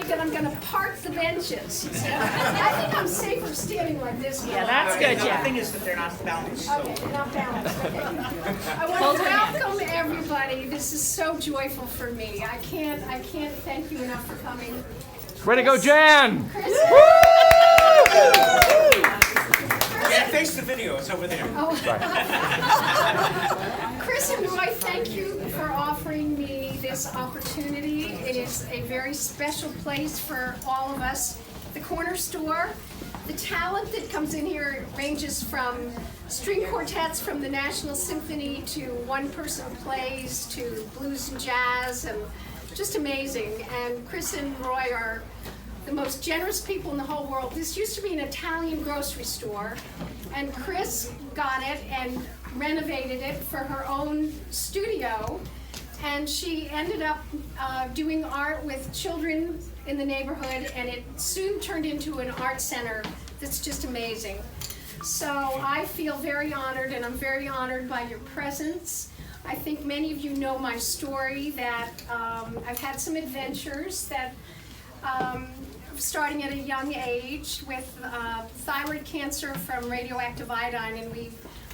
that I'm going to park the benches. I think I'm safer standing like this. Yeah, that's good, yeah. The thing is that they're not balanced. Okay, not balanced. Okay. I want to welcome everybody. This is so joyful for me. I can't thank you enough for coming. Way to go, Jan! Chris, Yeah, face the video. It's over there. Chris and Roy, thank you for offering me this opportunity. It is a very special place for all of us. The corner store, the talent that comes in here ranges from string quartets from the National Symphony to one-person plays to blues and jazz, and just amazing. And Chris and Roy are the most generous people in the whole world. This used to be an Italian grocery store, and Chris got it and renovated it for her own studio, and she ended up doing art with children in the neighborhood, and it soon turned into an art center that's just amazing. So I feel very honored, and I'm very honored by your presence. I think many of you know my story, that I've had some adventures that starting at a young age with thyroid cancer from radioactive iodine, and we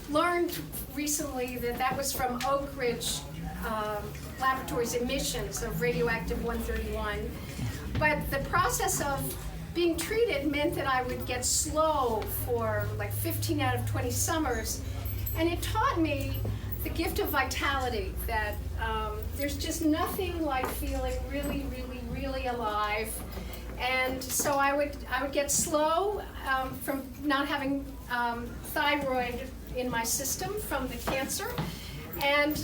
learned recently that that was from Oak Ridge Laboratories emissions of radioactive 131. But the process of being treated meant that I would get slow for like 15 out of 20 summers, and it taught me the gift of vitality, that there's just nothing like feeling really, really, really alive. And so I would get slow from not having thyroid in my system from the cancer, and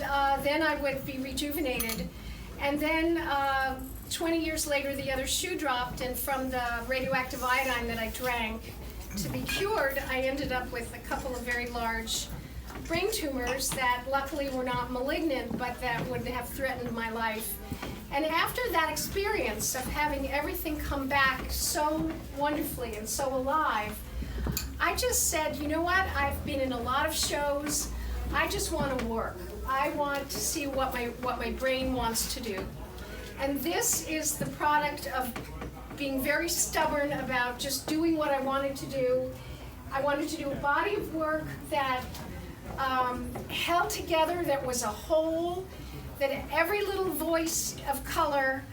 then I would be rejuvenated. And then 20 years later, the other shoe dropped, and from the radioactive iodine that I drank to be cured, I ended up with a couple of very large brain tumors that luckily were not malignant, but that would have threatened my life. And after that experience of having everything come back so wonderfully and so alive, I just said, you know what, I've been in a lot of shows, I just want to work. I want to see what my brain wants to do. And this is the product of being very stubborn about just doing what I wanted to do. I wanted to do a body of work that held together, that was a whole, that every little voice of color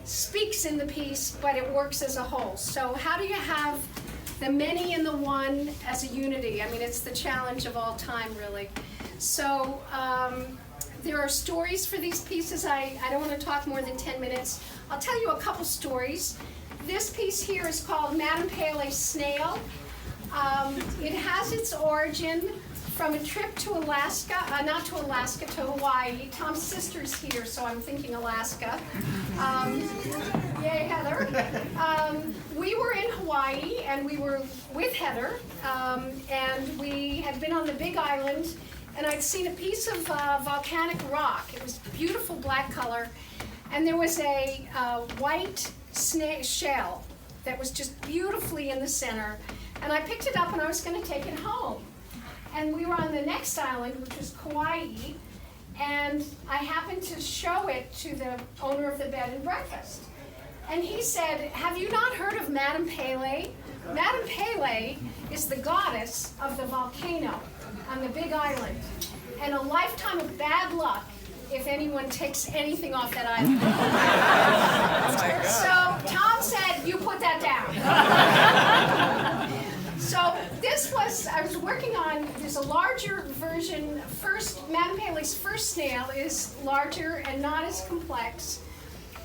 speaks in the piece, but it works as a whole. So how do you have the many and the one as a unity? I mean, it's the challenge of all time, really. So there are stories for these pieces. I don't want to talk more than 10 minutes. I'll tell you a couple stories. This piece here is called Madame Pele's Snail. It has its origin from a trip to Alaska, not to Alaska, to Hawaii. Tom's sister's here, so I'm thinking Alaska. Yay, Heather. We were in Hawaii, and we were with Heather, and we had been on the Big Island, and I'd seen a piece of volcanic rock. It was beautiful black color, and there was a white snake shell that was just beautifully in the center, and I picked it up and I was going to take it home. And we were on the next island, which was Kauai, and I happened to show it to the owner of the bed and breakfast. And he said, have you not heard of Madame Pele? Madame Pele is the goddess of the volcano on the Big Island, and a lifetime of bad luck if anyone takes anything off that island. So Tom said, you put that down. So this was, I was working on, there's a larger version. Madame Pele's first snail is larger and not as complex,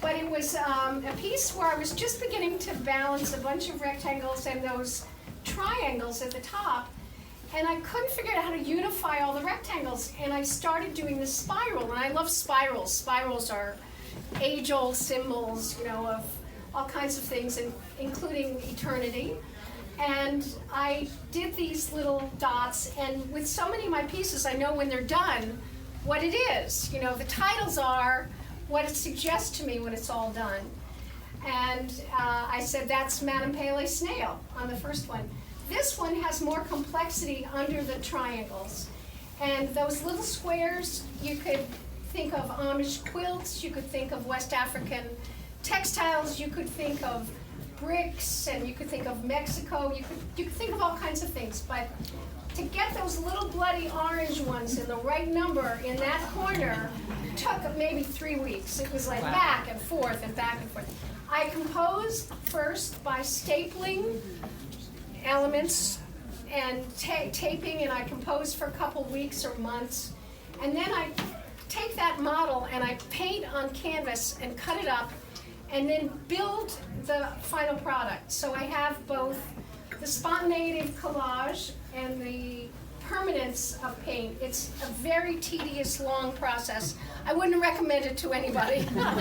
but it was a piece where I was just beginning to balance a bunch of rectangles and those triangles at the top, and I couldn't figure out how to unify all the rectangles, and I started doing this spiral, and I love spirals. Spirals are age-old symbols, you know, of all kinds of things, including eternity. And I did these little dots, and with so many of my pieces, I know when they're done what it is. You know, the titles are what it suggests to me when it's all done. And I said, that's Madame Pele's Snail on the first one. This one has more complexity under the triangles. And those little squares, you could think of Amish quilts, you could think of West African textiles, you could think of bricks, and you could think of Mexico, you could think of all kinds of things, but to get those little bloody orange ones in the right number in that corner took maybe 3 weeks. It was like back and forth and back and forth. I composed first by stapling elements and taping, and I composed for a couple weeks or months, and then I take that model and I paint on canvas and cut it up and then build the final product. So I have both the spontaneity of collage and the permanence of paint. It's a very tedious, long process. I wouldn't recommend it to anybody.